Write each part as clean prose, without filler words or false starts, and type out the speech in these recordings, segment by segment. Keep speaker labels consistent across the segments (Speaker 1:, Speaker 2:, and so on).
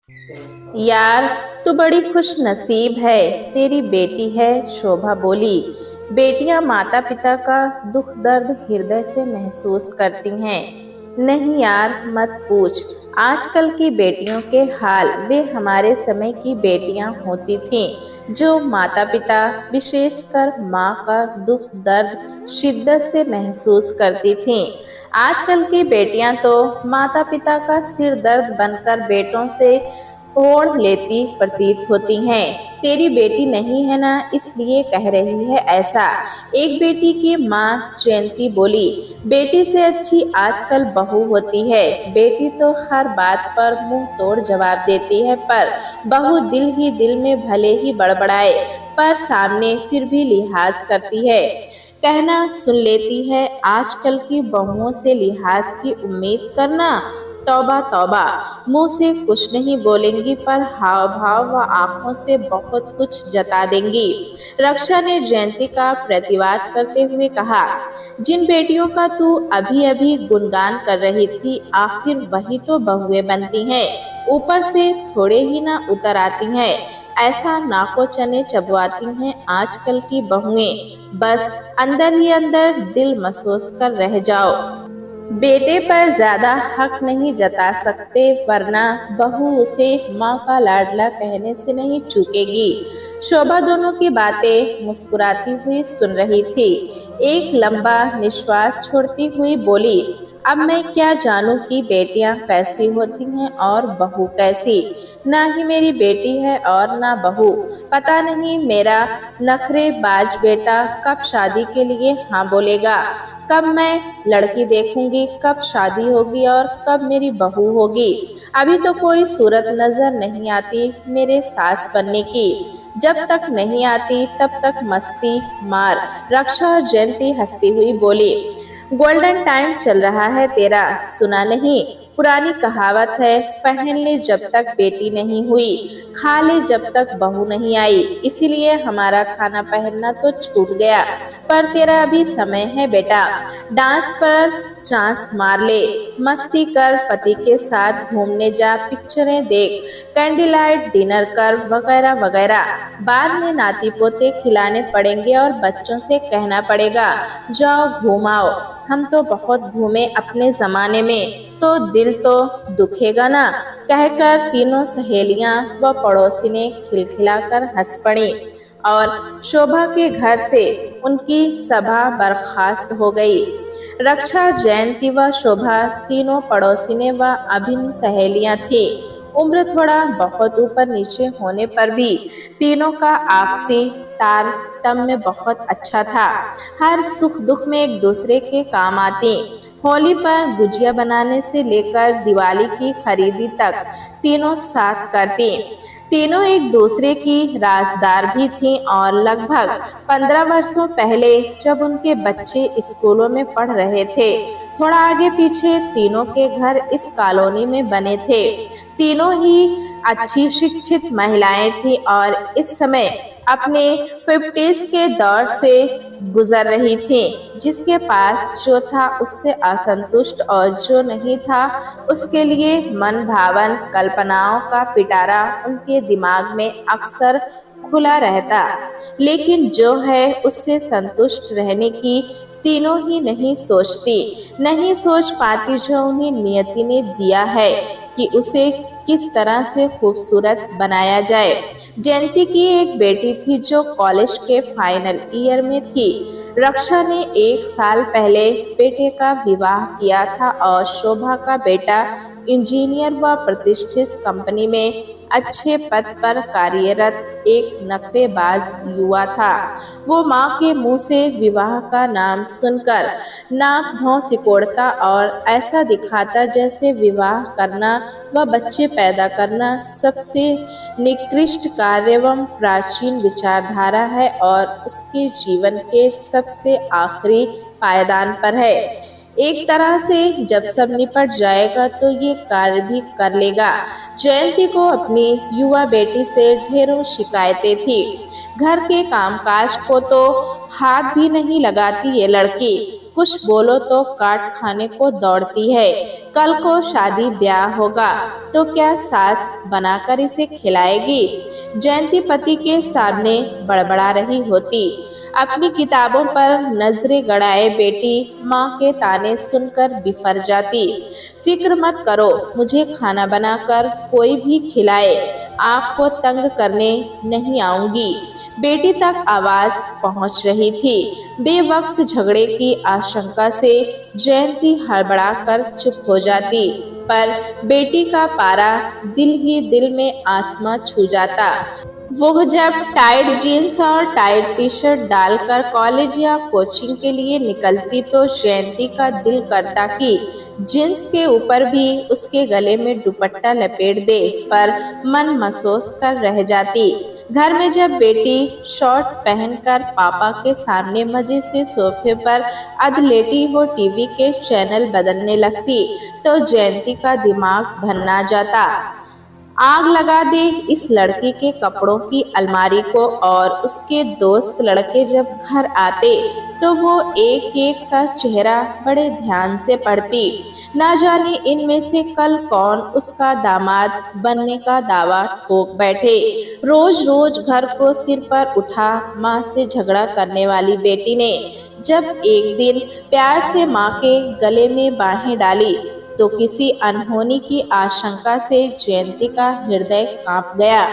Speaker 1: यार, तू बड़ी खुश नसीब है। तेरी बेटी है। शोभा बोली। बेटियां माता पिता का दुख दर्द हृदय से महसूस करती हैं। नहीं यार, मत पूछ। आजकल की बेटियों के हाल वे हमारे समय की बेटियां होती थीं, जो माता पिता विशेषकर माँ का दुख दर्द शिद्दत से महसूस करती थीं। आजकल की बेटियां तो माता पिता का सिर दर्द बनकर बेटों से ओढ़ लेती प्रतीत होती हैं। तेरी बेटी नहीं है ना, इसलिए कह रही है ऐसा। एक बेटी की माँ जयंती बोली। बेटी से अच्छी आजकल बहू होती है। बेटी तो हर बात पर मुंह तोड़ जवाब देती है, पर बहू दिल ही दिल में भले ही बड़बड़ाए, पर सामने फिर भी लिहाज करती है, कहना सुन लेती है। आजकल की बहुओं से लिहाज की उम्मीद करना, तौबा तौबा। मुंह से कुछ नहीं बोलेंगी, पर हाव भाव व आंखों से बहुत कुछ जता देंगी। रक्षा ने जयंती का प्रतिवाद करते हुए कहा, जिन बेटियों का तू अभी अभी गुणगान कर रही थी, आखिर वही तो बहुएं बनती हैं। ऊपर से थोड़े ही ना उतर आती हैं। ऐसा नाको चने चबवाती हैं आजकल की बहुएं, बस अंदर ही अंदर दिल महसूस कर रह जाओ। बेटे पर ज्यादा हक नहीं जता सकते, वरना बहू उसे माँ का लाडला कहने से नहीं चूकेगी। शोभा दोनों की बातें मुस्कुराती हुई सुन रही थी। एक लंबा निश्वास छोड़ती हुई बोली, अब मैं क्या जानूं कि बेटियां कैसी होती हैं और बहू कैसी। ना ही मेरी बेटी है और ना बहू। पता नहीं मेरा नखरेबाज बेटा कब शादी के लिए हाँ बोलेगा, कब मैं लड़की देखूंगी, कब शादी होगी और कब मेरी बहू होगी। अभी तो कोई सूरत नजर नहीं आती मेरे सास बनने की। जब तक नहीं आती तब तक मस्ती मार। रक्षा और जयंती हंसती हुई बोली, गोल्डन टाइम चल रहा है तेरा, सुना नहीं? पुरानी कहावत है, पहन ले जब तक बेटी नहीं हुई, खा ले जब तक बहू नहीं आई। इसीलिए हमारा खाना पहनना तो छूट गया, पर तेरा अभी समय है बेटा। डांस पर चांस मार ले, मस्ती कर, पति के साथ घूमने जा, पिक्चरें देख, कैंडी लाइट डिनर कर, वगैरह वगैरह। बाद में नाती पोते खिलाने पड़ेंगे और बच्चों से कहना पड़ेगा, जाओ घूमाओ। हम तो बहुत घूमे अपने जमाने में, तो दिल तो दुखेगा ना, कहकर तीनों सहेलियां व पड़ोसी ने खिलखिलाकर हंस पड़ी और शोभा के घर से उनकी सभा बर्खास्त हो गई। रक्षा, जयंती व शोभा तीनों पड़ोसिनें व अभिन्न सहेलियां थीं। उम्र थोड़ा बहुत ऊपर नीचे होने पर भी तीनों का आपसी तारतम्य बहुत अच्छा था। हर सुख दुख में एक दूसरे के काम आती। होली पर गुजिया बनाने से लेकर दिवाली की खरीदी तक तीनों साथ करती। तीनों एक दूसरे की राजदार भी थीं और लगभग 15 वर्षों पहले जब उनके बच्चे स्कूलों में पढ़ रहे थे, थोड़ा आगे पीछे तीनों के घर इस कॉलोनी में बने थे। तीनों ही अच्छी शिक्षित महिलाएं थीं और इस समय अपने 50s के दौर से गुजर रही थीं। जिसके पास जो था उससे असंतुष्ट और जो नहीं था उसके लिए मन भावन कल्पनाओं का पिटारा उनके दिमाग में अक्सर खुला रहता। लेकिन जो है उससे संतुष्ट रहने की तीनों ही नहीं सोचती, नहीं सोच पाती जो उन्हें नियति ने दिया है कि उसे किस तरह से खूबसूरत बनाया जाए। जयंती की एक बेटी थी जो कॉलेज के फाइनल ईयर में थी। रक्षा ने 1 साल पहले बेटे का विवाह किया था और शोभा का बेटा इंजीनियर व प्रतिष्ठित कंपनी में अच्छे पद पर कार्यरत एक नखरेबाज युवा था। वो माँ के मुंह से विवाह का नाम सुनकर नाक भौं सिकोड़ता और ऐसा दिखाता जैसे विवाह करना व बच्चे पैदा करना सबसे निकृष्ट कार्य एवं प्राचीन विचारधारा है और उसके जीवन के सबसे आखिरी पायदान पर है। एक तरह से जब सब निपट जाएगा तो ये कार्य भी कर लेगा। जयंती को अपनी युवा बेटी से ढेरों शिकायतें थी। घर के कामकाज को तो हाथ भी नहीं लगाती ये लड़की, कुछ बोलो तो काट खाने को दौड़ती है। कल को शादी ब्याह होगा तो क्या सास बनाकर इसे खिलाएगी। जयंती पति के सामने बड़बड़ा रही होती। अपनी किताबों पर नजरें गड़ाए बेटी माँ के ताने सुनकर बिफर जाती। फिक्र मत करो, मुझे खाना बनाकर कोई भी खिलाए, आपको तंग करने नहीं आऊंगी। बेटी तक आवाज पहुंच रही थी। बेवक्त झगड़े की आशंका से जयंती हड़बड़ाकर चुप हो जाती, पर बेटी का पारा दिल ही दिल में आसमां छू जाता। वो जब टाइट जीन्स और टाइट टी शर्ट डालकर कॉलेज या कोचिंग के लिए निकलती तो जयंती का दिल करता कि जीन्स के ऊपर भी उसके गले में दुपट्टा लपेट दे, पर मन महसूस कर रह जाती। घर में जब बेटी शॉर्ट पहनकर पापा के सामने मजे से सोफे पर अध लेटी वो टीवी के चैनल बदलने लगती तो जयंती का दिमाग भन्ना जाता। आग लगा दे इस लड़की के कपड़ों की अलमारी को। और उसके दोस्त लड़के जब घर आते तो वो एक एक का चेहरा बड़े ध्यान से पढ़ती। ना जाने इनमें से कल कौन उसका दामाद बनने का दावा ठोक बैठे। रोज रोज घर को सिर पर उठा माँ से झगड़ा करने वाली बेटी ने जब एक दिन प्यार से माँ के गले में बाहें डाली तो किसी अनहोनी की आशंका से जयंती का हृदय कांप गया।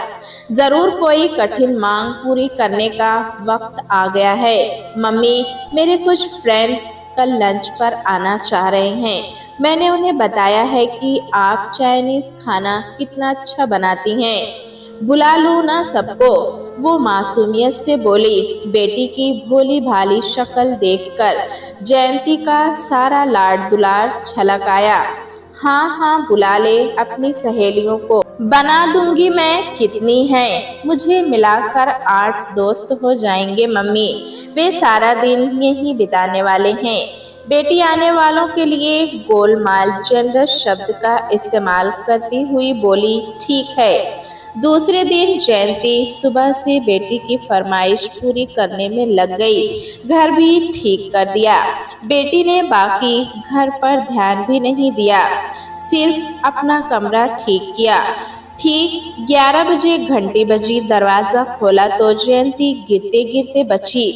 Speaker 1: जरूर कोई कठिन मांग पूरी करने का वक्त आ गया है। मम्मी, मेरे कुछ फ्रेंड्स कल लंच पर आना चाह रहे हैं। मैंने उन्हें बताया है कि आप चाइनीज खाना कितना अच्छा बनाती हैं। बुला लूं ना सबको, वो मासूमियत से बोली। बेटी की भोली भाली शक्ल देखकर जयंती का सारा लाड दुलार छलक आया। हाँ हाँ, बुला ले अपनी सहेलियों को, बना दूंगी मैं। कितनी हैं? मुझे मिलाकर 8 दोस्त हो जाएंगे मम्मी। वे सारा दिन यहीं बिताने वाले हैं। बेटी आने वालों के लिए गोलमाल जनरस शब्द का इस्तेमाल करती हुई बोली, ठीक है। दूसरे दिन जयंती सुबह से बेटी की फरमाइश पूरी करने में लग गई। घर भी ठीक कर दिया। बेटी ने बाकी घर पर ध्यान भी नहीं दिया, सिर्फ अपना कमरा ठीक किया। ठीक 11 बजे घंटी बजी। दरवाजा खोला तो जयंती गिरते गिरते बची।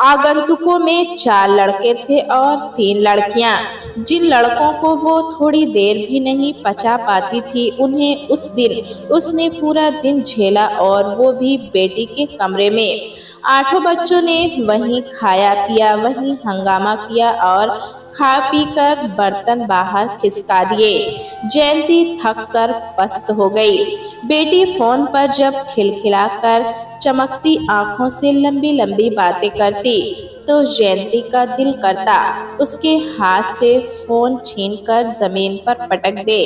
Speaker 1: आगंतुकों में 4 लड़के थे और 3 लड़कियां। जिन लड़कों को वो थोड़ी देर भी नहीं पचा पाती थी, उन्हें उस दिन उसने पूरा दिन झेला, और वो भी बेटी के कमरे में। 8 बच्चों ने वहीं खाया पिया, वहीं हंगामा किया और खा पी कर बर्तन बाहर खिसका दिए। जयंती थक कर पस्त हो गई। बेटी फोन पर जब खिलखिलाकर चमकती आंखों से लंबी लंबी बातें करती तो जयंती का दिल करता उसके हाथ से फोन छीनकर जमीन पर पटक दे।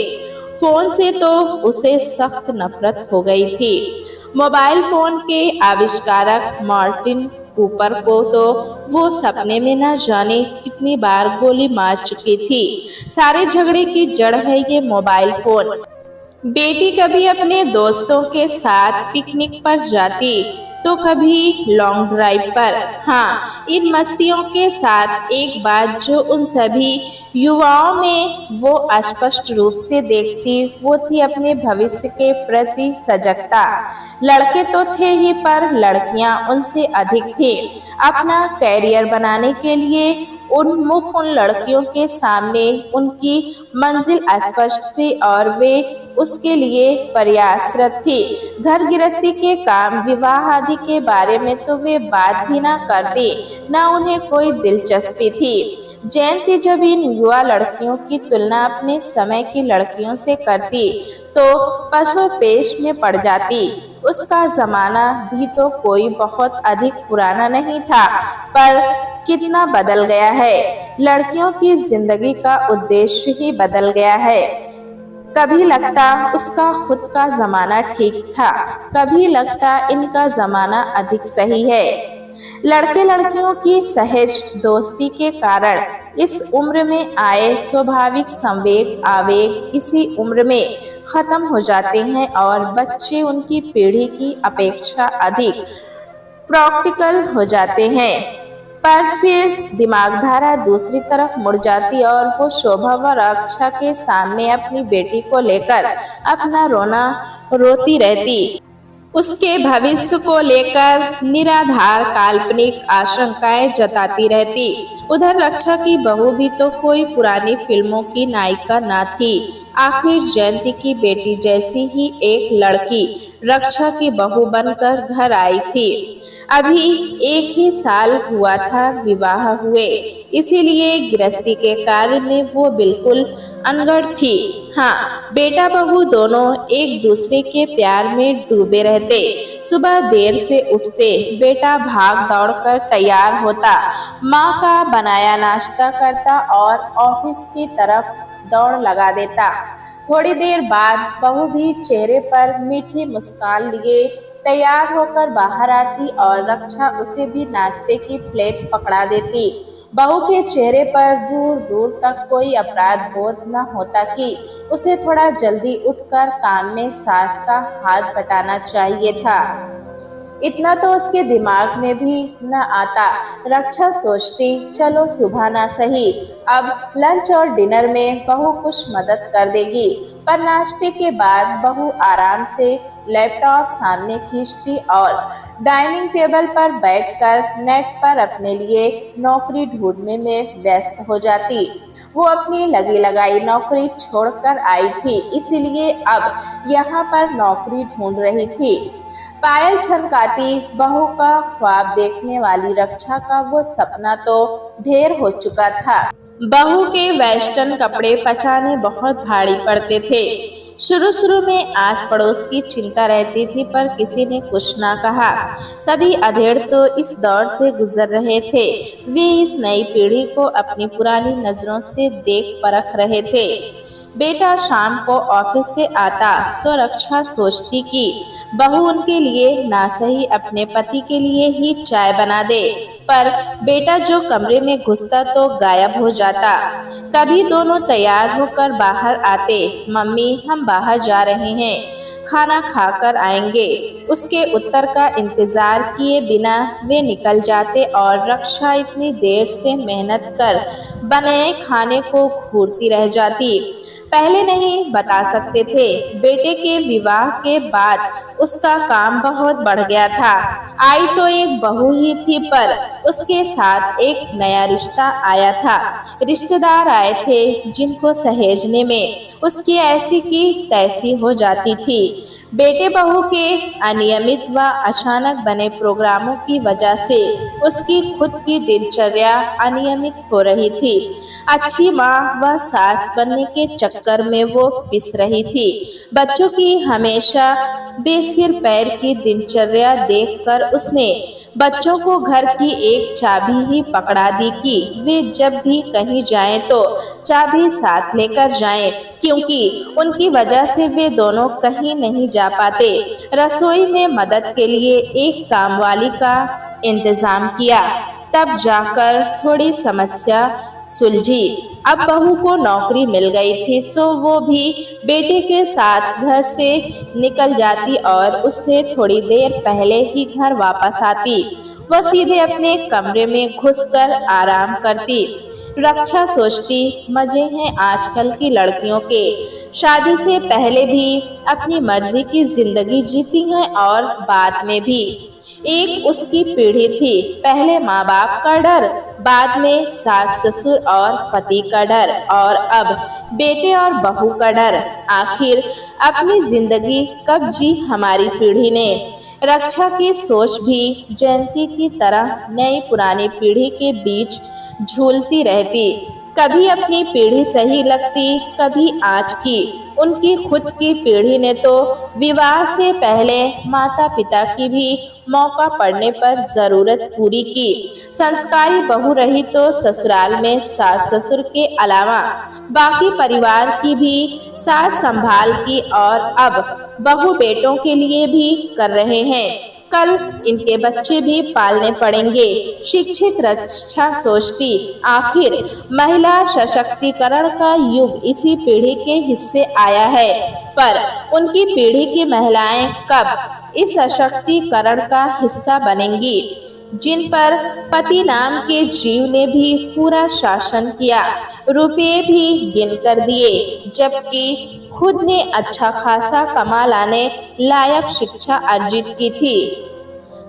Speaker 1: फोन से तो उसे सख्त नफरत हो गई थी। मोबाइल फोन के आविष्कारक मार्टिन कूपर को तो वो सपने में न जाने कितनी बार गोली मार चुकी थी। सारे झगड़े की जड़ है ये मोबाइल फोन। बेटी कभी अपने दोस्तों के साथ पिकनिक पर जाती तो कभी लॉन्ग ड्राइव पर। हाँ, इन मस्तियों के साथ एक बात जो उन सभी युवाओं में वो स्पष्ट रूप से देखती, वो थी अपने भविष्य के प्रति सजगता। लड़के तो थे ही, पर लड़कियां उनसे अधिक थी। अपना कैरियर बनाने के लिए उन्मुख उन लड़कियों के सामने उनकी मंजिल स्पष्ट थी और वे उसके लिए प्रयासरत थी। घर गृहस्थी के काम, विवाह आदि के बारे में तो वे बात भी ना करती, ना उन्हें कोई दिलचस्पी थी। जयंती जब इन युवा लड़कियों की तुलना अपने समय की लड़कियों से करती तो पसोपेश में पड़ जाती। उसका जमाना भी तो कोई बहुत अधिक पुराना नहीं था, पर कितना बदल गया है। लड़कियों की जिंदगी का उद्देश्य ही बदल गया है। कभी लगता उसका खुद का जमाना ठीक था, कभी लगता इनका जमाना अधिक सही है। लड़के लड़कियों की सहज दोस्ती के कारण इस उम्र में आए स्वाभाविक संवेग आवेग इसी उम्र में खत्म हो जाते हैं और बच्चे उनकी पीढ़ी की अपेक्षा अधिक प्रैक्टिकल हो जाते हैं। पर फिर दिमागधारा दूसरी तरफ मुड़ जाती और वो शोभा व रक्षा के सामने अपनी बेटी को लेकर अपना रोना रोती रहती। उसके भविष्य को लेकर निराधार काल्पनिक आशंकाएं जताती रहती। उधर रक्षा की बहू भी तो कोई पुरानी फिल्मों की नायिका ना थी। आखिर जयंती की बेटी जैसी ही एक लड़की रक्षा की बहू बनकर घर आई थी। अभी एक ही साल हुआ था विवाह हुए, इसीलिए गृहस्थी के कार्य में वो बिल्कुल अनगढ़ थी। हाँ, बेटा बहू दोनों एक दूसरे के प्यार में डूबे रहते। सुबह देर से उठते, बेटा भाग दौड़ कर तैयार होता, माँ का बनाया नाश्ता करता और ऑफिस की तरफ दौड़ लगा देता। थोड़ी देर बाद बहू भी चेहरे पर मीठी मुस्कान लिए तैयार होकर बाहर आती और रक्षा उसे भी नाश्ते की प्लेट पकड़ा देती। बहू के चेहरे पर दूर दूर तक कोई अपराध बोध न होता कि उसे थोड़ा जल्दी उठकर काम में सास का हाथ बटाना चाहिए था। इतना तो उसके दिमाग में भी न आता। रक्षा सोचती, चलो सुबह ना सही, अब लंच और डिनर में बहू कुछ मदद कर देगी। पर नाश्ते के बाद बहू आराम से लैपटॉप सामने खींचती और डाइनिंग टेबल पर बैठकर नेट पर अपने लिए नौकरी ढूंढने में व्यस्त हो जाती। वो अपनी लगी लगाई नौकरी छोड़कर आई थी, इसलिए अब यहाँ पर नौकरी ढूंढ रही थी। पायल छनकाती बहू का ख्वाब देखने वाली रक्षा का वो सपना तो ढेर हो चुका था। बहू के वेस्टर्न कपड़े पचाने बहुत भारी पड़ते थे। शुरू शुरू में आस पड़ोस की चिंता रहती थी, पर किसी ने कुछ ना कहा। सभी अधेड़ तो इस दौर से गुजर रहे थे। वे इस नई पीढ़ी को अपनी पुरानी नजरों से देख परख रहे थे। बेटा शाम को ऑफिस से आता तो रक्षा सोचती कि बहू उनके लिए ना सही अपने पति के लिए ही चाय बना दे, पर बेटा जो कमरे में घुसता तो गायब हो जाता। कभी दोनों तैयार होकर बाहर आते, मम्मी हम बाहर जा रहे हैं, खाना खाकर आएंगे। उसके उत्तर का इंतजार किए बिना वे निकल जाते और रक्षा इतनी देर से मेहनत कर बनाए खाने को घूरती रह जाती। पहले नहीं बता सकते थे, बेटे के विवाह के बाद उसका काम बहुत बढ़ गया था। आई तो एक बहू ही थी, पर उसके साथ एक नया रिश्ता आया था। रिश्तेदार आए थे जिनको सहेजने में उसकी ऐसी की तैसी हो जाती थी। बेटे बहू के अनियमित व अचानक बने प्रोग्रामों की वजह से उसकी खुद की दिनचर्या अनियमित हो रही थी। अच्छी माँ व सास बनने के चक्कर में वो पिस रही थी। बच्चों की हमेशा बेसिर पैर की दिनचर्या देखकर उसने बच्चों को घर की एक चाबी ही पकड़ा दी कि वे जब भी कहीं जाएं तो चाबी साथ लेकर जाएं, क्योंकि उनकी वजह से वे दोनों कहीं नहीं जा पाते। रसोई में मदद के लिए एक कामवाली का इंतजाम किया, तब जाकर थोड़ी समस्या सुलझी। अब बहू को नौकरी मिल गई थी, सो वो भी बेटे के साथ घर से निकल जाती और उससे थोड़ी देर पहले ही घर वापस आती। वह सीधे अपने कमरे में घुसकर आराम करती। रक्षा सोचती, मजे हैं आजकल की लड़कियों के, शादी से पहले भी अपनी मर्जी की जिंदगी जीती हैं और बाद में भी। एक उसकी पीढ़ी थी, पहले माँ बाप का डर, बाद में सास ससुर और पति का डर, और अब बेटे और बहू का डर। आखिर अपनी जिंदगी कब जी हमारी पीढ़ी ने। रक्षा की सोच भी जयंती की तरह नई पुरानी पीढ़ी के बीच झूलती रहती। कभी अपनी पीढ़ी सही लगती, कभी आज की। उनकी खुद की पीढ़ी ने तो विवाह से पहले माता पिता की भी मौका पड़ने पर जरूरत पूरी की। संस्कारी बहू रही तो ससुराल में सास ससुर के अलावा बाकी परिवार की भी सास संभाल की, और अब बहू बेटों के लिए भी कर रहे हैं। कल इनके बच्चे भी पालने पड़ेंगे। शिक्षित रक्षा सोचती, आखिर महिला सशक्तिकरण का युग इसी पीढ़ी के हिस्से आया है, पर उनकी पीढ़ी की महिलाएं कब इस सशक्तिकरण का हिस्सा बनेंगी। जिन पर पति नाम के जीव ने भी पूरा शासन किया, रुपये भी गिन कर दिए, जबकि खुद ने अच्छा खासा कमा लाने लायक शिक्षा अर्जित की थी।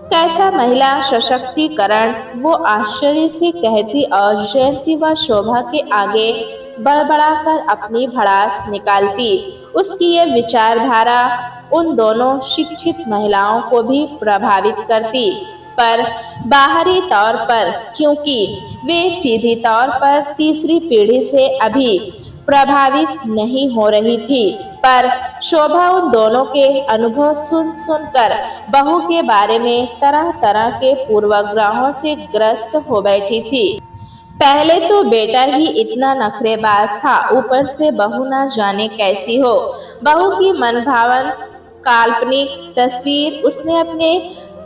Speaker 1: कैसा महिला सशक्तिकरण, वो आश्चर्य से कहती और जयंती व शोभा के आगे बड़बड़ाकर अपनी भड़ास निकालती। उसकी ये विचारधारा उन दोनों शिक्षित महिलाओं को भी प्रभावित करती, पर बाहरी तौर पर, क्योंकि वे सीधी तौर पर तीसरी पीढ़ी से अभी प्रभावित नहीं हो रही थी। पर शोभा उन दोनों के अनुभव सुन सुनकर बहू के बारे में तरह तरह के पूर्वाग्रहों से ग्रस्त हो बैठी थी। पहले तो बेटा ही इतना नखरेबाज था, ऊपर से बहू ना जाने कैसी हो। बहू की मनभावन काल्पनिक तस्वीर उसने अपने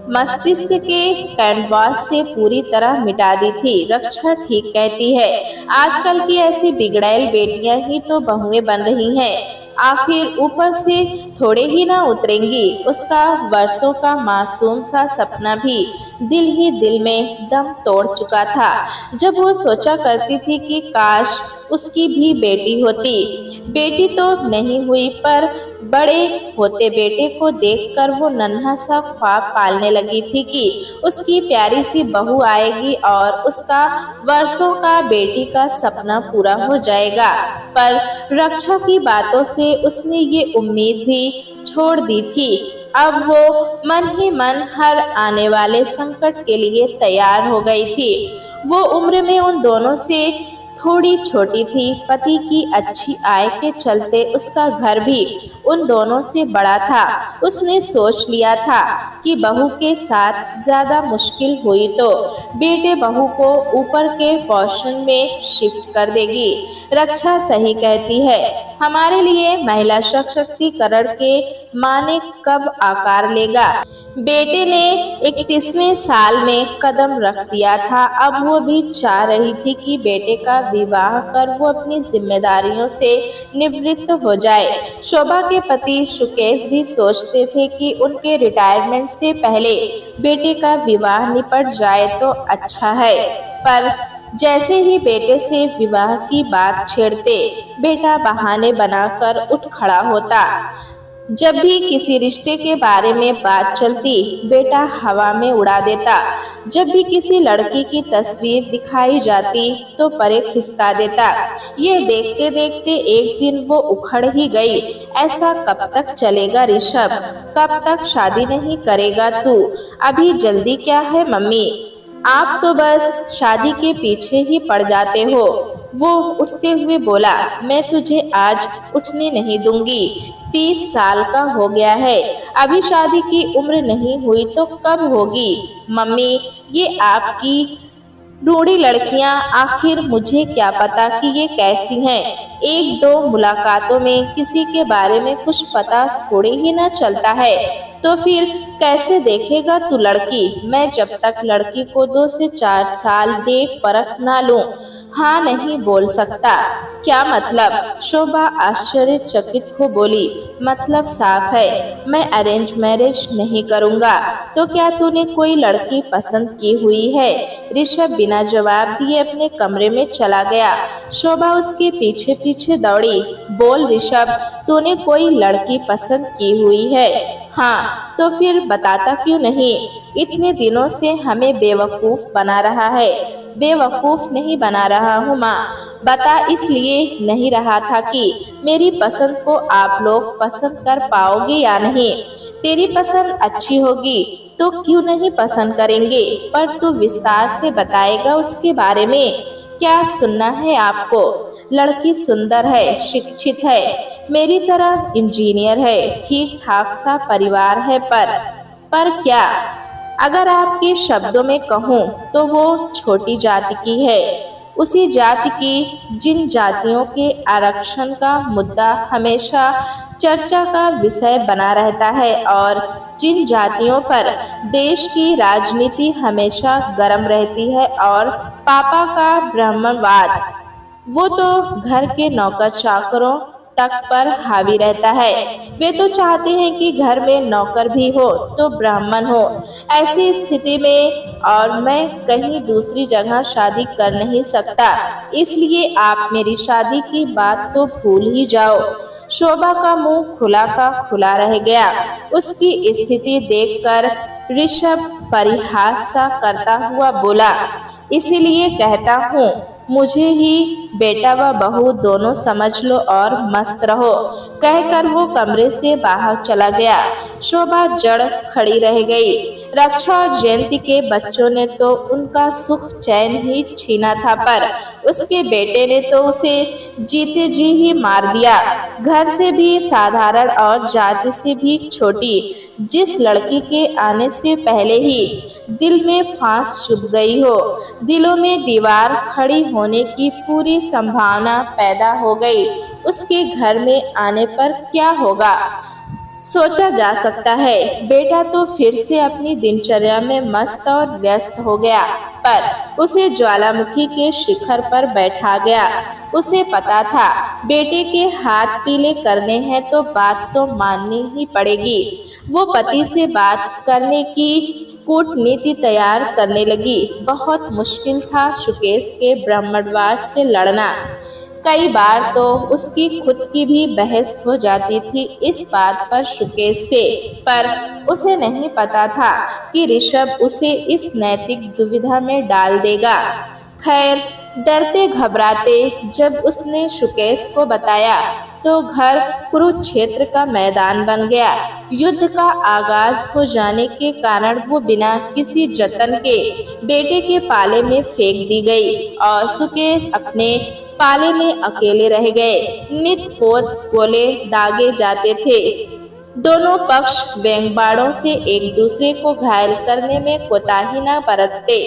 Speaker 1: मस्तिष्क के कैनवास से पूरी तरह मिटा दी थी। रक्षा ठीक कहती है, आजकल की ऐसी बिगड़ैल बेटियां ही तो बहुएं बन रही हैं। आखिर ऊपर से थोड़े ही ना उतरेंगी। उसका वर्षों का मासूम सा सपना भी दिल ही दिल में दम तोड़ चुका था, जब वो सोचा करती थी कि काश उसकी भी बेटी होती। बेटी तो नहीं हुई, पर बड़े होते बेटे को देखकर वो नन्हा सा ख्वाब पालने लगी थी कि उसकी प्यारी सी बहू आएगी और उसका वर्षों का बेटी का सपना पूरा हो जाएगा। पर रक्षा की बातों से उसने ये उम्मीद भी छोड़ दी थी। अब वो मन ही मन हर आने वाले संकट के लिए तैयार हो गई थी। वो उम्र में उन दोनों से थोड़ी छोटी थी। पति की अच्छी आय के चलते उसका घर भी उन दोनों से बड़ा था। उसने सोच लिया था कि बहू के साथ ज्यादा मुश्किल हुई तो बेटे बहू को ऊपर के पोर्शन में शिफ्ट कर देगी। रक्षा सही कहती है, हमारे लिए महिला सशक्तिकरण के माने कब आकार लेगा। बेटे ने 31वें साल में कदम रख दिया था। अब वो भी चाह रही थी कि बेटे का विवाह कर वो अपनी जिम्मेदारियों से निवृत्त हो जाए। शोभा के पति सुकेश भी सोचते थे कि उनके रिटायरमेंट से पहले बेटे का विवाह निपट जाए तो अच्छा है, पर जैसे ही बेटे से विवाह की बात छेड़ते, बेटा बहाने बनाकर उठ खड़ा होता। जब भी किसी रिश्ते के बारे में बात चलती, बेटा हवा में उड़ा देता। जब भी किसी लड़की की तस्वीर दिखाई जाती तो परे खिसका देता। ये देखते देखते एक दिन वो उखड़ ही गई। ऐसा कब तक चलेगा ऋषभ, कब तक शादी नहीं करेगा तू? अभी जल्दी क्या है मम्मी, आप तो बस शादी के पीछे ही पड़ जाते हो। वो उठते हुए बोला, मैं तुझे आज उठने नहीं दूंगी। 30 साल का हो गया है, अभी शादी की उम्र नहीं हुई तो कब होगी? मम्मी, ये आपकी ढूंढी लड़कियां, आखिर मुझे क्या पता कि ये कैसी हैं। एक दो मुलाकातों में किसी के बारे में कुछ पता थोड़ी ही ना चलता है, तो फिर कैसे देखेगा तू लड़की? मैं जब तक लड़की को 2 से 4 साल देख परख ना लूं, हाँ नहीं बोल सकता। क्या मतलब? शोभा आश्चर्यचकित हो बोली, मतलब साफ है, मैं अरेंज मैरिज नहीं करूंगा। तो क्या तूने कोई लड़की पसंद की हुई है? ऋषभ बिना जवाब दिए अपने कमरे में चला गया। शोभा उसके पीछे पीछे दौड़ी। बोल ऋषभ, तूने कोई लड़की पसंद की हुई है? हाँ, तो फिर बताता क्यों नहीं? इतने दिनों से हमें बेवकूफ बना रहा है। बेवकूफ नहीं बना रहा हूँ माँ, बता इसलिए नहीं रहा था कि मेरी पसंद को आप लोग पसंद कर पाओगे या नहीं। तेरी पसंद अच्छी होगी तो क्यों नहीं पसंद करेंगे, पर तू विस्तार से बताएगा उसके बारे में। क्या सुनना है आपको? लड़की सुंदर है, शिक्षित है, मेरी तरह इंजीनियर है, ठीक ठाक सा परिवार है, पर क्या? अगर आपके शब्दों में कहूँ तो वो छोटी जाति की है। उसी जाति की जिन जातियों के आरक्षण का मुद्दा हमेशा चर्चा का विषय बना रहता है और जिन जातियों पर देश की राजनीति हमेशा गर्म रहती है और पापा का ब्राह्मणवाद, वो तो घर के नौकर चाकरों तक पर हावी रहता है। वे तो चाहते हैं कि घर में नौकर भी हो तो ब्राह्मण हो। ऐसी स्थिति में और मैं कहीं दूसरी जगह शादी कर नहीं सकता, इसलिए आप मेरी शादी की बात तो भूल ही जाओ। शोभा का मुंह खुला का खुला रह गया। उसकी स्थिति देखकर ऋषभ परिहास सा करता हुआ बोला, इसीलिए कहता हूँ मुझे ही बेटा व बहू दोनों समझ लो और मस्त रहो। कहकर वो कमरे से बाहर चला गया। शोभा जड़ खड़ी रह गई। रक्षा और जयंती के बच्चों ने तो उनका सुख चैन ही छीना था, पर उसके बेटे ने तो उसे जीते जी ही मार दिया। घर से भी साधारण और जाति से भी छोटी जिस लड़की के आने से पहले ही दिल में फांस चुभ गई हो, दिलों में दीवार खड़ी होने की पूरी संभावना पैदा हो गई, उसके घर में आने पर क्या होगा सोचा जा सकता है। बेटा तो फिर से अपनी दिनचर्या में मस्त और व्यस्त हो गया, पर उसे ज्वालामुखी के शिखर पर बैठा गया। उसे पता था बेटे के हाथ पीले करने हैं तो बात तो माननी ही पड़ेगी। वो पति से बात करने की कूटनीति तैयार करने लगी। बहुत मुश्किल था सुकेश के ब्राह्मणवाद से लड़ना। कई बार तो उसकी खुद की भी बहस हो जाती थी इस बात पर सुकेश से, पर उसे नहीं पता था कि ऋषभ उसे इस नैतिक दुविधा में डाल देगा। खैर, डरते घबराते जब उसने सुकेश को बताया तो घर कुरुक्षेत्र का मैदान बन गया। युद्ध का आगाज हो जाने के कारण वो बिना किसी जतन के बेटे के पाले में फेंक दी गई और सुकेश अपने पाले में अकेले रह गए। नित पोत गोले दागे जाते थे। दोनों पक्ष व्यंग्यबाणों से एक दूसरे को घायल करने में कोताही न बरतते।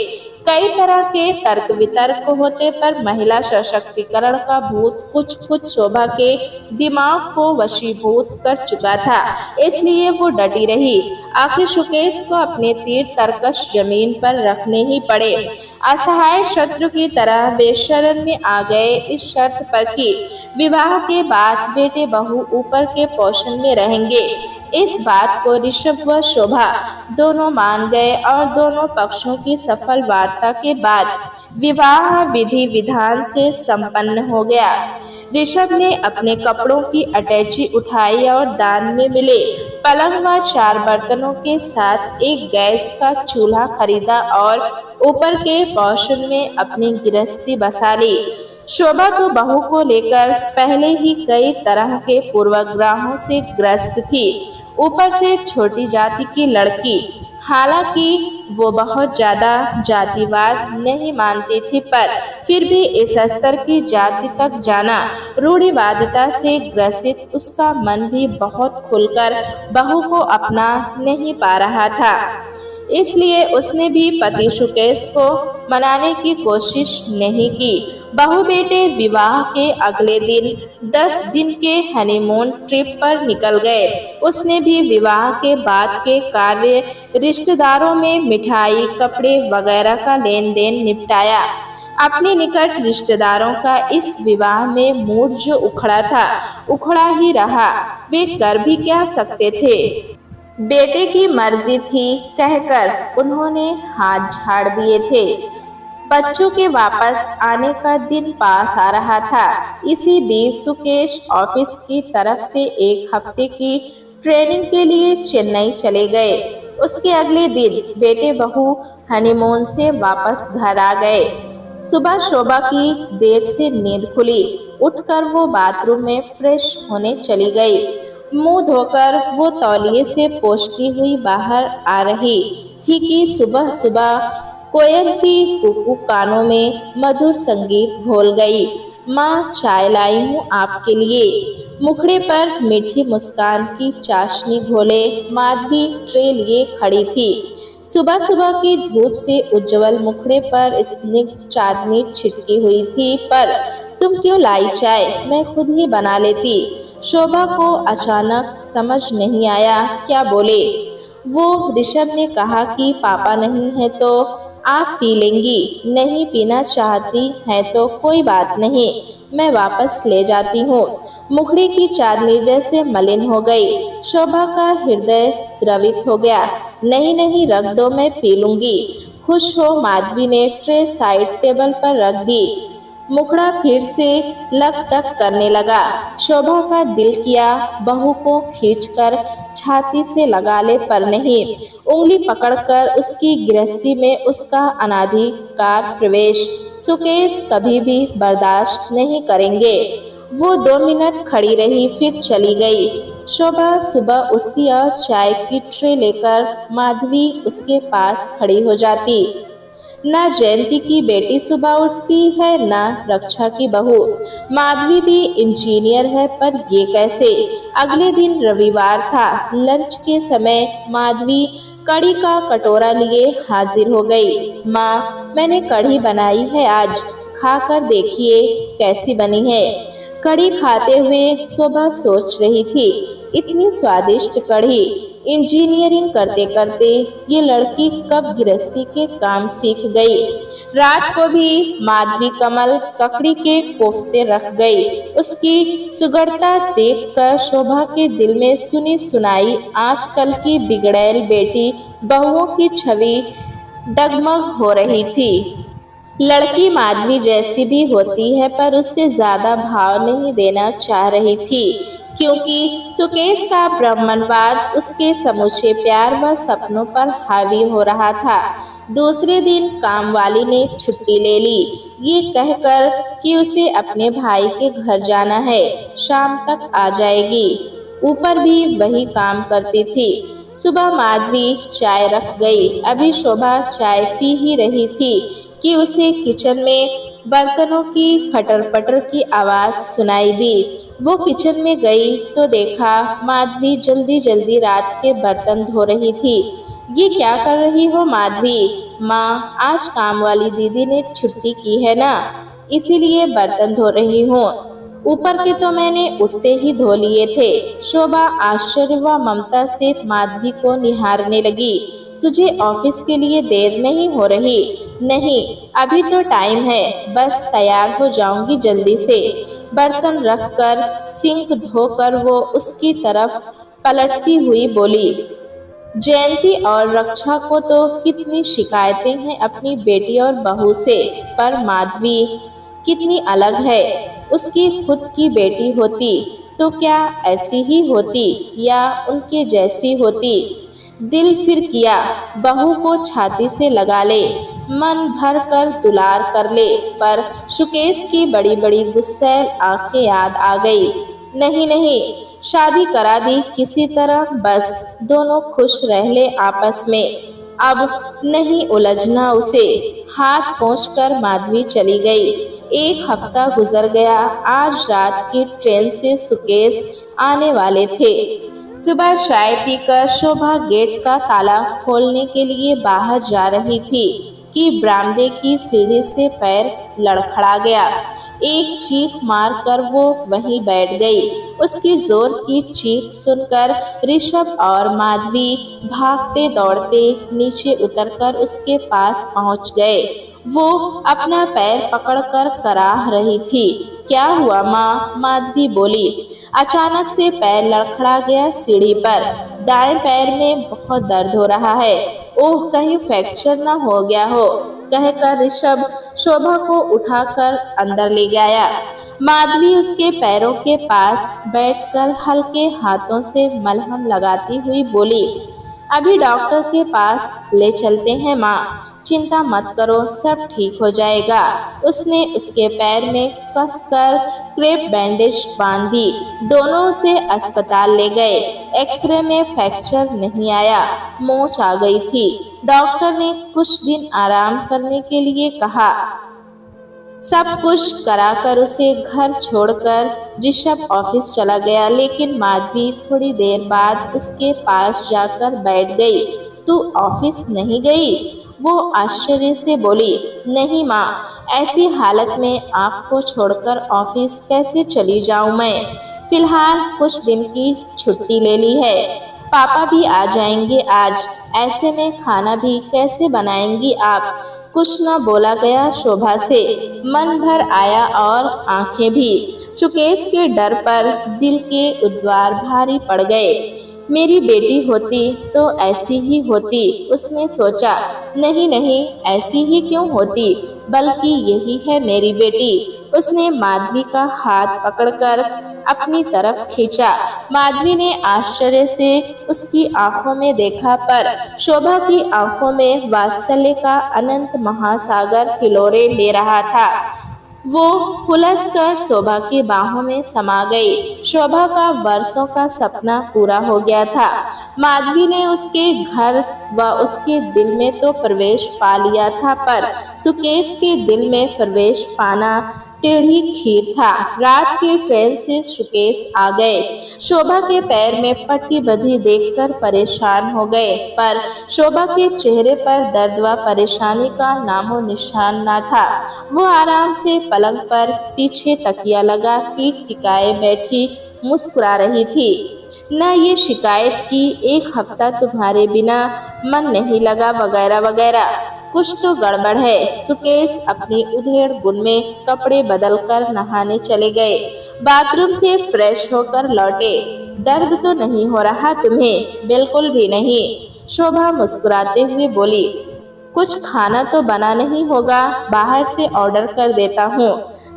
Speaker 1: कई तरह के तर्क वितर्क होते, पर महिला सशक्तिकरण का भूत कुछ कुछ शोभा के दिमाग को वशीभूत कर चुका था, इसलिए वो डटी रही। आखिर सुकेश को अपने तीर तर्कश जमीन पर रखने ही पड़े। असहाय शत्रु की तरह वे शरण में आ गए इस शर्त पर कि विवाह के बाद बेटे बहू ऊपर के पोषण में रहेंगे। इस बात को ऋषभ व शोभा दोनों मान गए और दोनों पक्षों की सफल वार्ता के बाद विवाह विधि विधान से संपन्न हो गया। ऋषभ ने अपने कपड़ों की अटैची उठाई और दान में मिले पलंग व 4 बर्तनों के साथ एक गैस का चूल्हा खरीदा और ऊपर के पोर्शन में अपनी गृहस्थी बसा ली। शोभा तो बहू को लेकर पहले ही कई तरह के पूर्वाग्रहों से ग्रस्त थी, ऊपर से छोटी जाति की लड़की। हालांकि वो बहुत ज्यादा जातिवाद नहीं मानती थी, पर फिर भी इस स्तर की जाति तक जाना रूढ़िवादिता से ग्रसित उसका मन भी बहुत खुलकर बहू को अपना नहीं पा रहा था। इसलिए उसने भी पति सुकेश को मनाने की कोशिश नहीं की। बहू बेटे विवाह के अगले दिन 10 दिन के हनीमून ट्रिप पर निकल गए। उसने भी विवाह के बाद के कार्य रिश्तेदारों में मिठाई कपड़े वगैरह का लेन देन निपटाया। अपने निकट रिश्तेदारों का इस विवाह में मूड जो उखड़ा था उखड़ा ही रहा। वे कर भी क्या सकते थे। बेटे की मर्जी थी कहकर उन्होंने हाथ झाड़ दिए थे। बच्चों के वापस आने का दिन पास आ रहा था। इसी बीच सुकेश ऑफिस की तरफ से 1 हफ्ते की ट्रेनिंग के लिए चेन्नई चले गए। उसके अगले दिन बेटे बहू हनीमून से वापस घर आ गए। सुबह शोभा की देर से नींद खुली। उठकर वो बाथरूम में फ्रेश होने चली गई। मुंह धोकर वो तौलिए से पोंछती हुई बाहर आ रही थी कि सुबह सुबह कोयल सी कुकू कानों में मधुर संगीत घोल गई। माँ, चाय लाई हूँ आपके लिए। मुखड़े पर मीठी मुस्कान की चाशनी घोले माधवी ट्रे लिए खड़ी थी। सुबह सुबह की धूप से उज्जवल मुखड़े पर स्निग्ध चांदनी छिटकी हुई थी। पर तुम क्यों लाई चाय, मैं खुद ही बना लेती। शोभा को अचानक समझ नहीं आया क्या बोले। वो ऋषभ ने कहा कि पापा नहीं है तो आप पी लेंगी? नहीं पीना चाहती हैं तो कोई बात नहीं, मैं वापस ले जाती हूँ। मुखड़ी की चांदनी जैसे मलिन हो गई। शोभा का हृदय द्रवित हो गया। नहीं नहीं रख दो, मैं पी लूंगी। खुश हो माधवी ने ट्रे साइड टेबल पर रख दी। मुखड़ा फिर से लक तक करने लगा। शोभा का दिल किया बहू को खींचकर छाती से लगा ले, पर नहीं। उंगली पकड़कर उसकी गृहस्थी में उसका अनाधिकार प्रवेश सुकेश कभी भी बर्दाश्त नहीं करेंगे। वो 2 मिनट खड़ी रही, फिर चली गई। शोभा सुबह उठती और चाय की ट्रे लेकर माधवी उसके पास खड़ी हो जाती। न जयंती की बेटी सुबह उठती है, न रक्षा की बहू। माधवी भी इंजीनियर है, पर ये कैसे? अगले दिन रविवार था। लंच के समय माधवी कढ़ी का कटोरा लिए हाजिर हो गई। माँ, मैंने कढ़ी बनाई है आज, खाकर देखिए कैसी बनी है। कढ़ी खाते हुए शोभा सोच रही थी, इतनी स्वादिष्ट कढ़ी। इंजीनियरिंग करते करते ये लड़की कब गृहस्थी के काम सीख गई। रात को भी माधवी कमल ककड़ी के कोफ्ते रख गई। उसकी सुगढ़ता देखकर शोभा के दिल में सुनी सुनाई आजकल की बिगड़ैल बेटी बहुओं की छवि डगमग हो रही थी। लड़की माधवी जैसी भी होती है, पर उससे ज्यादा भाव नहीं देना चाह रही थी, क्योंकि सुकेश का ब्राह्मणवाद उसके समूचे प्यार व सपनों पर हावी हो रहा था। दूसरे दिन कामवाली ने छुट्टी ले ली, ये कहकर कि उसे अपने भाई के घर जाना है, शाम तक आ जाएगी। ऊपर भी वही काम करती थी। सुबह माधवी चाय रख गई। अभी शोभा चाय पी ही रही थी कि उसे किचन में बर्तनों की खटर पटर की आवाज सुनाई दी। वो किचन में गई तो देखा माधवी जल्दी जल्दी रात के बर्तन धो रही थी। ये क्या कर रही हो माधवी? माँ, आज काम वाली दीदी ने छुट्टी की है ना, इसीलिए बर्तन धो रही हूँ। ऊपर के तो मैंने उठते ही धो लिए थे। शोभा आश्चर्य व ममता से माधवी को निहारने लगी। तुझे ऑफिस के लिए देर नहीं हो रही? नहीं, अभी तो टाइम है, बस तैयार हो जाऊंगी जल्दी से। बर्तन रखकर सिंक धोकर वो उसकी तरफ पलटती हुई बोली। जयंती और रक्षा को तो कितनी शिकायतें हैं अपनी बेटी और बहू से, पर माधवी कितनी अलग है। उसकी खुद की बेटी होती तो क्या ऐसी ही होती या उनके जैसी होती? दिल फिर किया बहू को छाती से लगा ले, मन भर कर दुलार कर ले, पर सुकेश की बड़ी बड़ी गुस्सैल आंखें याद आ गई। नहीं नहीं, शादी करा दी किसी तरह, बस दोनों खुश रह ले आपस में। अब नहीं उलझना उसे। हाथ पोंछकर माधवी चली गई। एक हफ्ता गुजर गया। आज रात की ट्रेन से सुकेश आने वाले थे। सुबह चाय पीकर शोभा गेट का ताला खोलने के लिए बाहर जा रही थी कि बरामदे की सीढ़ी से पैर लड़खड़ा गया। एक चीख मारकर वो वहीं बैठ गई। उसकी जोर की चीख सुनकर ऋषभ और माधवी भागते दौड़ते नीचे उतरकर उसके पास पहुंच गए। वो अपना पैर पकड़कर कराह रही थी। क्या हुआ माँ? माधवी बोली। अचानक से पैर लड़खड़ा गया सीढ़ी पर। दाएं पैर में बहुत दर्द हो रहा है। ओह, कहीं फ्रैक्चर न हो गया हो, कहकर ऋषभ शोभा को उठाकर अंदर ले गया। माधवी उसके पैरों के पास बैठकर हल्के हाथों से मलहम लगाती हुई बोली, अभी डॉक्टर के पास ले चलते हैं माँ, चिंता मत करो, सब ठीक हो जाएगा। उसने उसके पैर में कसकर क्रेप बैंडेज बांध दी। दोनों उसे अस्पताल ले गए। एक्सरे में फ्रैक्चर नहीं आया, मोच आ गई थी। डॉक्टर ने कुछ दिन आराम करने के लिए कहा। सब कुछ कराकर उसे घर छोड़कर ऋषभ ऑफिस चला गया, लेकिन माधवी थोड़ी देर बाद उसके पास जाकर बैठ गई। तू ऑफिस नहीं गई? वो आश्चर्य से बोली। नहीं माँ, ऐसी हालत में आपको छोड़कर ऑफिस कैसे चली जाऊँ मैं? फिलहाल कुछ दिन की छुट्टी ले ली है। पापा भी आ जाएंगे आज, ऐसे में खाना भी कैसे बनाएंगी आप? कुछ न बोला गया शोभा से, मन भर आया और आंखें भी। सुकेश के डर पर दिल के उद्वार भारी पड़ गए। मेरी बेटी होती तो ऐसी ही होती, उसने सोचा। नहीं नहीं, ऐसी ही क्यों होती, बल्कि यही है मेरी बेटी। उसने माधवी का हाथ पकड़कर अपनी तरफ खींचा। माधवी ने आश्चर्य से उसकी आंखों में देखा, पर शोभा की आंखों में वात्सल्य का अनंत महासागर हिलोरे ले रहा था। वो हुलस कर शोभा की बाहों में समा गई। शोभा का वर्षों का सपना पूरा हो गया था। माधवी ने उसके घर व उसके दिल में तो प्रवेश पा लिया था, पर सुकेश के दिल में प्रवेश पाना टेढ़ी खीर था। रात की ट्रेन से सुकेश आ गए। शोभा के पैर में पट्टी बंधी देखकर परेशान हो गए, पर शोभा के चेहरे पर दर्द व परेशानी का नामो निशान न था। वो आराम से पलंग पर पीछे तकिया लगा पीठ टिकाए बैठी मुस्कुरा रही थी। न ये शिकायत की एक हफ्ता तुम्हारे बिना मन नहीं लगा वगैरह वगैरह। कुछ तो गड़बड़ है। सुकेश अपनी उधेड़ बुन में कपड़े बदलकर नहाने चले गए। बाथरूम से फ्रेश होकर लौटे। दर्द तो नहीं हो रहा तुम्हें? बिल्कुल भी नहीं, शोभा मुस्कुराते हुए बोली। कुछ खाना तो बना नहीं होगा, बाहर से ऑर्डर कर देता हूँ।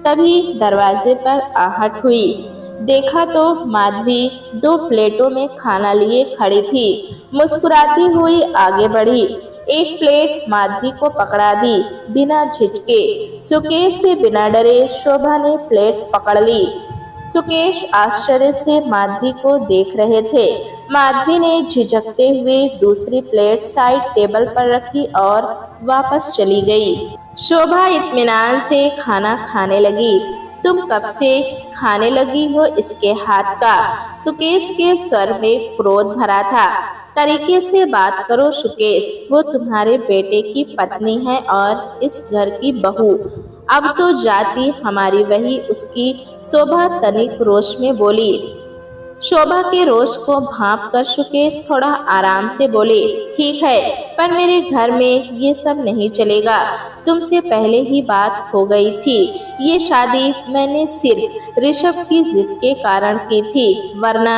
Speaker 1: तभी दरवाजे पर आहट हुई। देखा तो माधवी 2 प्लेटों में खाना लिए खड़ी थी। मुस्कुराती हुई आगे बढ़ी। एक प्लेट माधवी को पकड़ा दी बिना झिझके। सुकेश से बिना डरे शोभा ने प्लेट पकड़ ली। सुकेश आश्चर्य से माधवी को देख रहे थे। माधवी ने झिझकते हुए दूसरी प्लेट साइड टेबल पर रखी और वापस चली गई। शोभा इत्मीनान से खाना खाने लगी। तुम कब से खाने लगी हो इसके हाथ का? सुकेश के स्वर में क्रोध भरा था। तरीके से बात करो सुकेश, वो तुम्हारे बेटे की पत्नी है और इस घर की बहू। अब तो जाति हमारी वही उसकी। शोभा तनिक रोष में बोली। शोभा के रोष को भांप कर सुकेश थोड़ा आराम से बोले। ठीक है, पर मेरे घर में ये सब नहीं चलेगा। तुमसे पहले ही बात हो गई थी। ये शादी मैंने सिर्फ ऋषभ की जिद के कारण की थी, वरना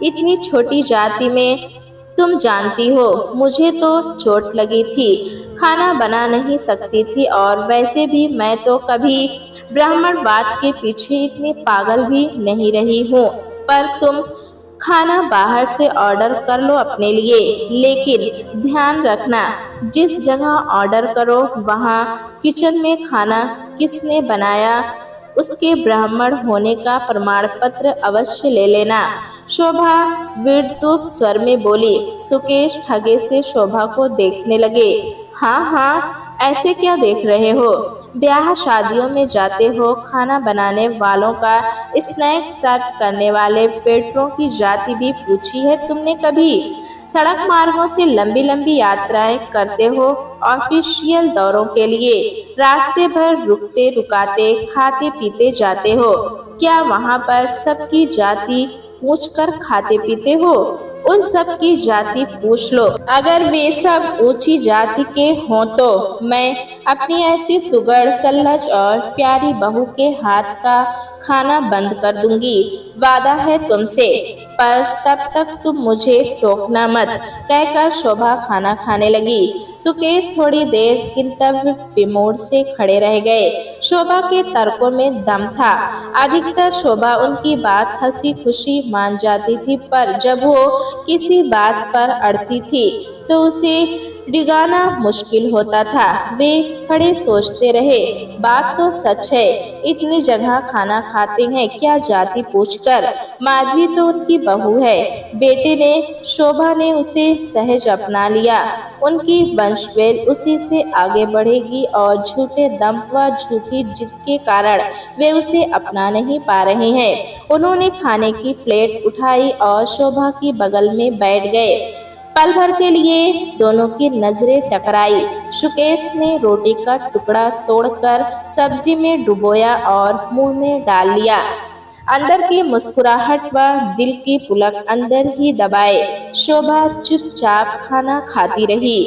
Speaker 1: इतनी छोटी जाति में तुम जानती हो मुझे तो चोट लगी थी, खाना बना नहीं सकती थी, और वैसे भी मैं तो कभी ब्राह्मणवाद के पीछे इतनी पागल भी नहीं रही हूँ। पर तुम खाना बाहर से ऑर्डर कर लो अपने लिए, लेकिन ध्यान रखना जिस जगह ऑर्डर करो वहाँ किचन में खाना किसने बनाया उसके ब्राह्मण होने का प्रमाण पत्र अवश्य ले लेना। शोभा विद्रूप स्वर में बोली। सुकेश ठगे से शोभा को देखने लगे। हाँ हाँ, ऐसे क्या देख रहे हो? ब्याह शादियों में जाते हो, खाना बनाने वालों का स्नैक सर्व करने वाले पेटरों की जाति भी पूछी है तुमने कभी? सड़क मार्गों से लंबी लंबी यात्राएं करते हो ऑफिशियल दौरों के लिए, रास्ते भर रुकते रुकाते खाते पीते जाते हो। क्या वहाँ पर सबकी जाति पूछकर खाते पीते हो? उन सब की जाति पूछ लो। अगर वे सब ऊंची जाति के हों तो मैं अपनी ऐसी सुगढ़ सल्लज और प्यारी बहू के हाथ का खाना बंद कर दूंगी, वादा है तुमसे। पर तब तक तुम मुझे टोकना मत, कहकर शोभा खाना खाने लगी। सुकेश थोड़ी देर किंतव्य विमोड़ से खड़े रह गए। शोभा के तर्कों में दम था। अधिकतर शोभा उनकी बात हंसी खुशी मान जाती थी, पर जब वो किसी बात पर अड़ती थी तो उसे डिगाना मुश्किल होता था। वे खड़े सोचते रहे। बात तो सच है, इतनी जगह खाना खाते हैं क्या जाति पूछकर? माधवी तो उनकी बहू है। बेटे ने शोभा ने उसे सहज अपना लिया। उनकी वंशवेल उसी से आगे बढ़ेगी और झूठे दम व झूठी जिद के कारण वे उसे अपना नहीं पा रहे हैं। उन्होंने खाने की प्लेट उठाई और शोभा की बगल में बैठ गए। पल भर के लिए दोनों की नजरें टकराई। सुकेश ने रोटी का टुकड़ा तोड़कर सब्जी में डुबोया और मुंह में डाल लिया। अंदर की मुस्कुराहट व दिल की पुलक अंदर ही दबाए शोभा चुपचाप खाना खाती रही।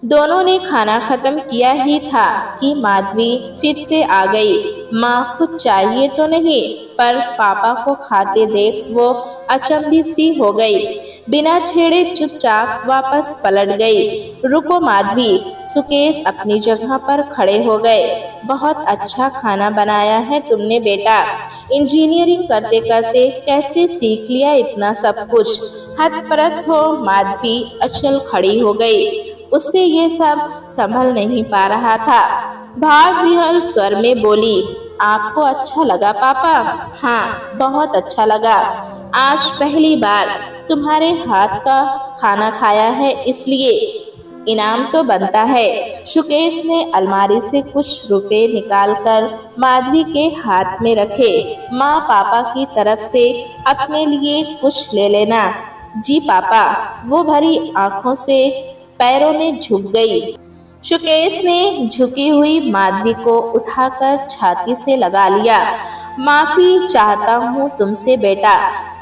Speaker 1: दोनों ने खाना खत्म किया ही था कि माधवी फिर से आ गई। माँ कुछ चाहिए तो नहीं, पर पापा को खाते देख वो अचंभित सी हो गई। बिना छेड़े चुपचाप वापस पलट गई। रुको माधवी, सुकेश अपनी जगह पर खड़े हो गए। बहुत अच्छा खाना बनाया है तुमने बेटा। इंजीनियरिंग करते करते कैसे सीख लिया इतना सब कुछ। हतप्रभ हो माधवी अचल खड़ी हो गई। उससे ये सब संभल नहीं पा रहा था। भाव विह्वल स्वर में बोली, आपको अच्छा लगा पापा? हाँ, बहुत अच्छा लगा। आज पहली बार तुम्हारे हाथ का खाना खाया है, इसलिए इनाम तो बनता है। सुकेश ने अलमारी से कुछ रुपए निकालकर माधवी के हाथ में रखे। माँ पापा की तरफ से अपने लिए कुछ ले लेना। जी पापा, वो भरी आंखों से पैरों में झुक गई। सुकेश ने झुकी हुई माधवी को उठाकर छाती से लगा लिया। माफी चाहता हूँ तुमसे बेटा,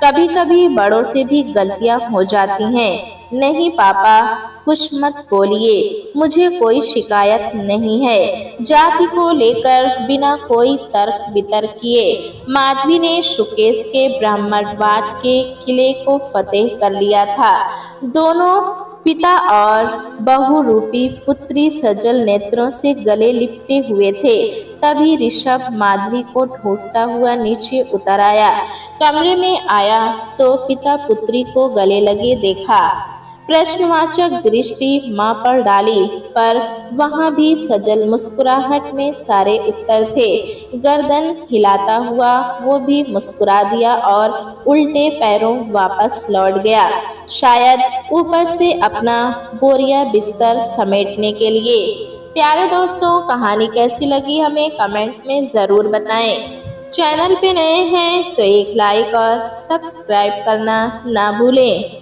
Speaker 1: कभी कभी बड़ों से भी गलतियाँ हो जाती हैं। नहीं पापा, कुछ मत बोलिए, मुझे कोई शिकायत नहीं है। जाति को लेकर बिना कोई तर्क वितर्क किए माधवी ने सुकेश के ब्राह्मणवाद के किले को फतेह कर लिया था। दोनों पिता और बहुरूपी पुत्री सजल नेत्रों से गले लिपटे हुए थे। तभी ऋषभ माधवी को ढूंढता हुआ नीचे उतर आया। कमरे में आया तो पिता पुत्री को गले लगे देखा। प्रश्नवाचक दृष्टि माँ पर डाली, पर वहाँ भी सजल मुस्कुराहट में सारे उत्तर थे। गर्दन हिलाता हुआ वो भी मुस्कुरा दिया और उल्टे पैरों वापस लौट गया, शायद ऊपर से अपना बोरिया बिस्तर समेटने के लिए। प्यारे दोस्तों, कहानी कैसी लगी हमें कमेंट में ज़रूर बताएं। चैनल पे नए हैं तो एक लाइक और सब्सक्राइब करना ना भूलें।